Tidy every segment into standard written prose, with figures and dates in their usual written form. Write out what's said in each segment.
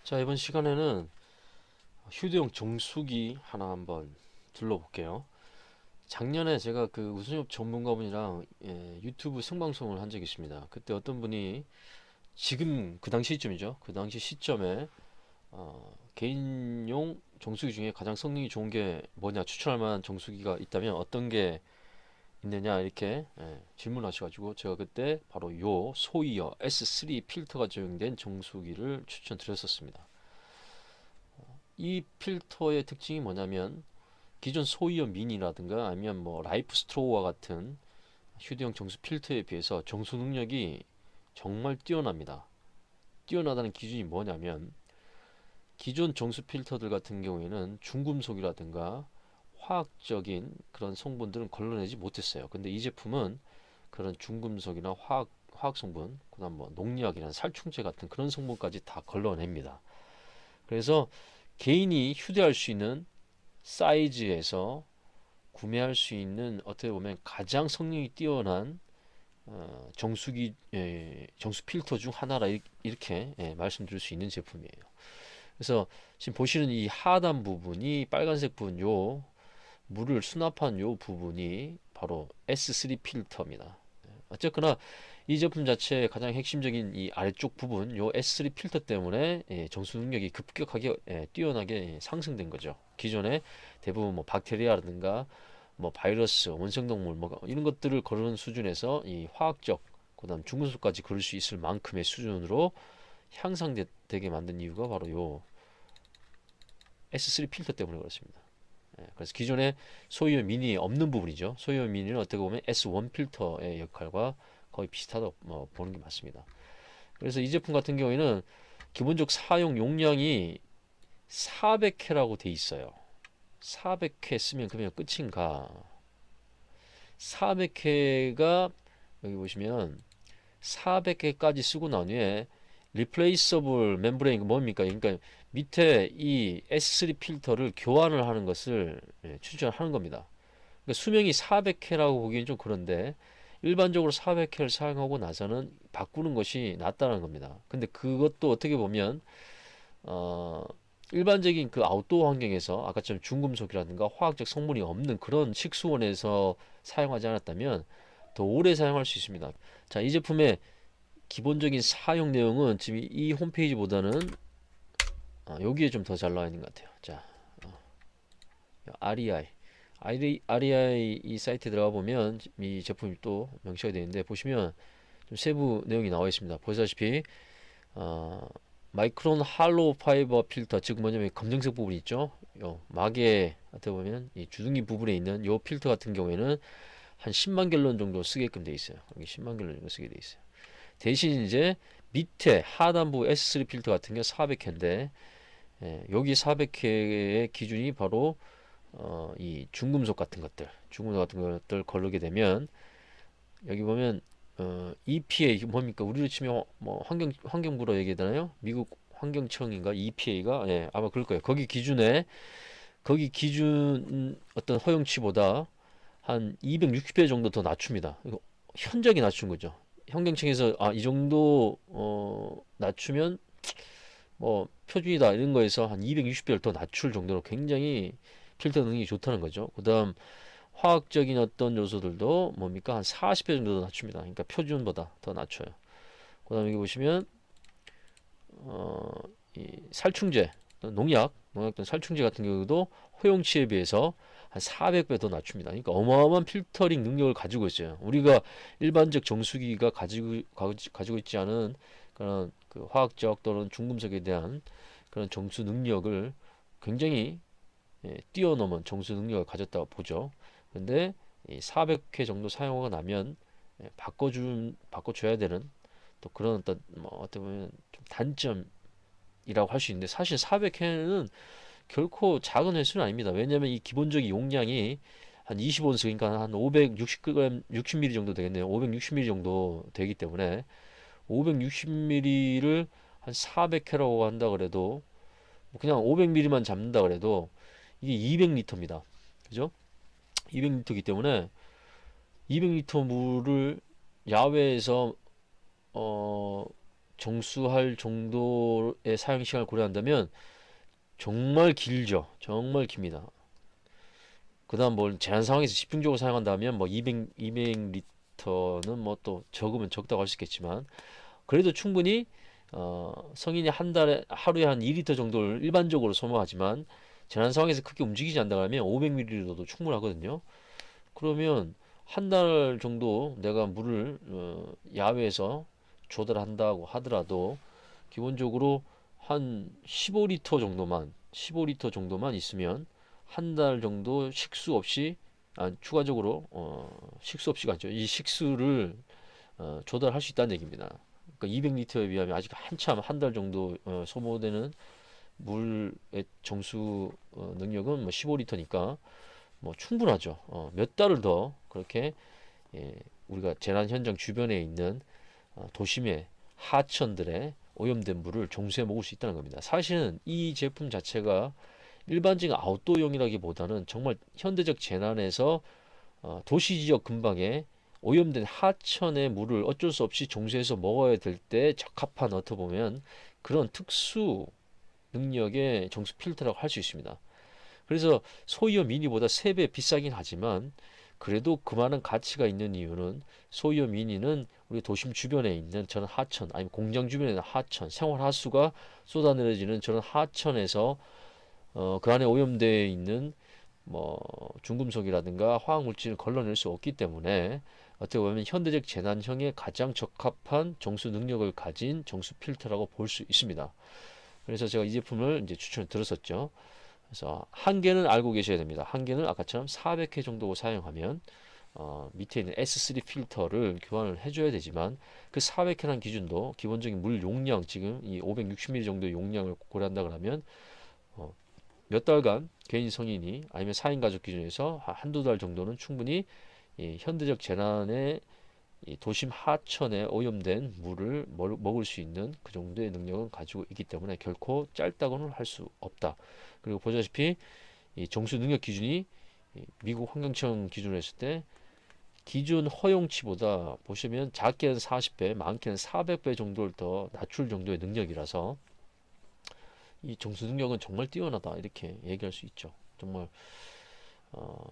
자, 이번 시간에는 휴대용 정수기 하나 한번 둘러볼게요. 작년에 제가 그 우선협 전문가분이랑 유튜브 생방송을 한 적이 있습니다. 그때 어떤 분이 지금 그 당시 시점이죠. 그 당시 시점에 개인용 정수기 중에 가장 성능이 좋은 게 뭐냐, 추천할 만한 정수기가 있다면 어떤 게 있느냐 이렇게 질문하셔가지고 제가 그때 바로 요 소이어 S3 필터가 적용된 정수기를 추천드렸었습니다. 이 필터의 특징이 뭐냐면 기존 소이어 미니라든가 아니면 뭐 라이프 스트로우와 같은 휴대용 정수 필터에 비해서 정수 능력이 정말 뛰어납니다. 뛰어나다는 기준이 뭐냐면 기존 정수 필터들 같은 경우에는 중금속이라든가 화학적인 그런 성분들은 걸러내지 못했어요. 근데 이 제품은 그런 중금속이나 화학 성분, 그다음 뭐 농약이나 살충제 같은 그런 성분까지 다 걸러냅니다. 그래서 개인이 휴대할 수 있는 사이즈에서 구매할 수 있는 어떻게 보면 가장 성능이 뛰어난 정수기 정수 필터 중 하나라 이렇게 말씀드릴 수 있는 제품이에요. 그래서 지금 보시는 이 하단 부분이 빨간색 부분 요 물을 수납한 요 부분이 바로 S3 필터입니다. 어쨌거나 이 제품 자체의 가장 핵심적인 이 아래쪽 부분 요 S3 필터 때문에 정수 능력이 급격하게 뛰어나게 상승된 거죠. 기존에 대부분 뭐 박테리아라든가 뭐 바이러스, 원생동물 뭐 이런 것들을 거르는 수준에서 이 화학적 그다음 중금속까지 거를 수 있을 만큼의 수준으로 향상되게 만든 이유가 바로 요 S3 필터 때문에 그렇습니다. 그래서 기존에 소유의 미니에 없는 부분이죠. 소유의 미니는 어떻게 보면 S1 필터의 역할과 거의 비슷하다고 보는 게 맞습니다. 그래서 이 제품 같은 경우에는 기본적 사용 용량이 400회라고 돼 있어요. 400회 쓰면 그러면 끝인가? 400회가 여기 보시면 400회까지 쓰고 난 후에 리플레이서블 멤브레인 뭡니까? 그러니까 밑에 이 S3 필터를 교환을 하는 것을 추천하는 겁니다. 그러니까 수명이 400회라고 보기엔 좀 그런데 일반적으로 400회를 사용하고 나서는 바꾸는 것이 낫다는 겁니다. 근데 그것도 어떻게 보면 어, 일반적인 그 아웃도어 환경에서 아까처럼 중금속이라든가 화학적 성분이 없는 그런 식수원에서 사용하지 않았다면 더 오래 사용할 수 있습니다. 자, 이 제품의 기본적인 사용 내용은 지금 이 홈페이지보다는 여기에 좀 더 잘 나와 있는 것 같아요. 자, REI. REI 이 사이트에 들어가 보면 이 제품이 또 명시가 되어 있는데 보시면 좀 세부 내용이 나와 있습니다. 보시다시피 어, 마이크론 할로우 파이버 필터 즉 뭐냐면 검정색 부분이 있죠. 요 막에 어떻게 보면 이 주둥이 부분에 있는 요 필터 같은 경우에는 한 10만 갤런 정도 쓰게끔 돼 있어요. 여기 10만 갤런 정도 쓰게 돼 있어요. 대신 이제 밑에 하단부 S3 필터 같은 경우 400회인데 여기 400회의 기준이 바로 이 중금속 같은 것들, 중금속 같은 것들 걸르게 되면 여기 보면 EPA 뭡니까? 우리로 치면 뭐 환경부로 얘기하잖아요. 미국 환경청인가 EPA가 아마 그럴 거예요. 거기 기준 어떤 허용치보다 한 260배 정도 더 낮춥니다. 이거 현저하게 낮춘 거죠. 환경청에서 이 정도 낮추면 뭐 표준이다 이런 거에서 한 260배를 더 낮출 정도로 굉장히 필터 능력이 좋다는 거죠. 그다음 화학적인 어떤 요소들도 뭡니까 한 40배 정도 더 낮춥니다. 그러니까 표준보다 더 낮춰요. 그다음에 여기 보시면 어, 이 살충제, 농약 등 살충제 같은 경우도 허용치에 비해서 한 400배 더 낮춥니다. 그러니까 어마어마한 필터링 능력을 가지고 있어요. 우리가 일반적 정수기가 가지고 있지 않은 그런 그 화학적 또는 중금속에 대한 그런 정수 능력을 굉장히 뛰어넘은 정수 능력을 가졌다고 보죠. 근데 이 400회 정도 사용하고 나면 바꿔줘야 되는 또 그런 어떤 뭐 어떻게 보면 좀 단점이라고 할 수 있는데 사실 400회는 결코 작은 횟수는 아닙니다. 왜냐하면 이 기본적인 용량이 한 25온스 그러니까 한 560g, 60ml 정도 되겠네요. 560ml 정도 되기 때문에 560ml를 한 400회라고 한다 그래도 그냥 500ml만 잡는다 그래도 이게 200리터입니다. 그죠? 200리터이기 때문에 200리터 물을 야외에서 어 정수할 정도의 사용 시간을 고려한다면 정말 길죠. 정말 깁니다. 그다음 뭐 제한 상황에서 집중적으로 사용한다면 뭐 200리터는 뭐 또 적으면 적다고 할 수 있겠지만 그래도 충분히 성인이 한 달에 하루에 한 2리터 정도를 일반적으로 소모하지만 제한 상황에서 크게 움직이지 않는다 그러면 500ml도 충분하거든요. 그러면 한 달 정도 내가 물을 야외에서 조달한다고 하더라도 기본적으로 한 15리터 정도만 있으면 한 달 정도 식수 없이 추가적으로 식수 없이가 아니죠. 이 식수를 조달할 수 있다는 얘기입니다. 그러니까 200리터에 비하면 아직 한참 한 달 정도 소모되는 물의 정수 능력은 뭐 15리터니까 뭐 충분하죠. 몇 달을 더 그렇게 예, 우리가 재난 현장 주변에 있는 도심의 하천들의 오염된 물을 정수해 먹을 수 있다는 겁니다. 사실은 이 제품 자체가 일반적인 아웃도어용이라기보다는 정말 현대적 재난에서 도시 지역 근방에 오염된 하천의 물을 어쩔 수 없이 정수해서 먹어야 될 때 적합한 어떻게 보면 그런 특수 능력의 정수 필터라고 할 수 있습니다. 그래서 소이어 미니보다 3배 비싸긴 하지만 그래도 그만한 가치가 있는 이유는 소이어 미니는 우리 도심 주변에 있는 저런 하천 아니면 공장 주변에 있는 하천 생활 하수가 쏟아내려지는 저런 하천에서 그 안에 오염되어 있는 뭐 중금속이라든가 화학물질을 걸러낼 수 없기 때문에 어떻게 보면 현대적 재난형에 가장 적합한 정수 능력을 가진 정수 필터라고 볼 수 있습니다. 그래서 제가 이 제품을 이제 추천을 드렸었죠. 그래서 한계는 알고 계셔야 됩니다. 한계는 아까처럼 400회 정도 사용하면 밑에 있는 S3 필터를 교환을 해줘야 되지만 그 400회라는 기준도 기본적인 물 용량 지금 이 560ml 정도의 용량을 고려한다 그러면 어, 몇 달간 개인 성인이 아니면 4인 가족 기준에서 한두 달 정도는 충분히 이 현대적 재난에 이 도심 하천에 오염된 물을 먹을 수 있는 그 정도의 능력은 가지고 있기 때문에 결코 짧다고는 할 수 없다. 그리고 보다시피 이 정수 능력 기준이 미국 환경청 기준으로 했을 때 기존 허용치보다 보시면 작게는 40배, 많게는 400배 정도를 더 낮출 정도의 능력이라서 이 정수 능력은 정말 뛰어나다 이렇게 얘기할 수 있죠. 정말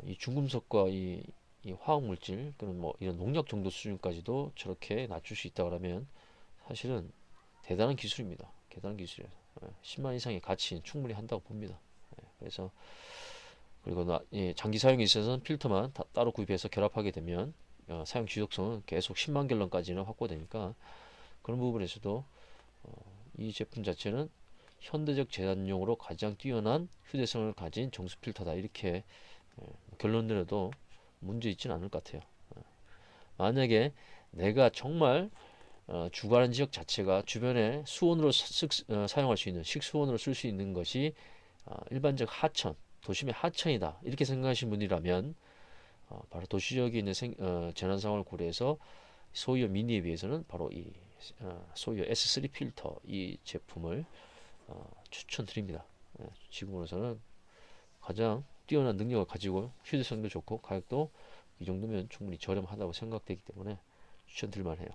이 중금속과 이 화학 물질 그런 뭐 이런 농약 정도 수준까지도 저렇게 낮출 수 있다 그러면 사실은 대단한 기술입니다. 대단한 기술이에요. 10만 이상의 가치는 충분히 한다고 봅니다. 그래서 그리고 장기 사용에 있어서는 필터만 따로 구입해서 결합하게 되면 사용 지속성은 계속 10만 갤런까지는 확보되니까 그런 부분에서도 이 제품 자체는 현대적 재단용으로 가장 뛰어난 휴대성을 가진 정수 필터다 이렇게 결론 내려도 문제 있지는 않을 것 같아요. 만약에 내가 정말 주거하는 지역 자체가 주변에 수온으로 사용할 수 있는 식수원으로 쓸 수 있는 것이 일반적 하천, 도심의 하천이다 이렇게 생각하시는 분이라면 바로 도시적에 있는 재난 상황을 고려해서 소이어 미니에 비해서는 바로 이 소이어 S3 필터 이 제품을 추천드립니다. 지금으로서는 가장 뛰어난 능력을 가지고 휴대성도 좋고 가격도 이 정도면 충분히 저렴하다고 생각되기 때문에 추천드릴 만해요.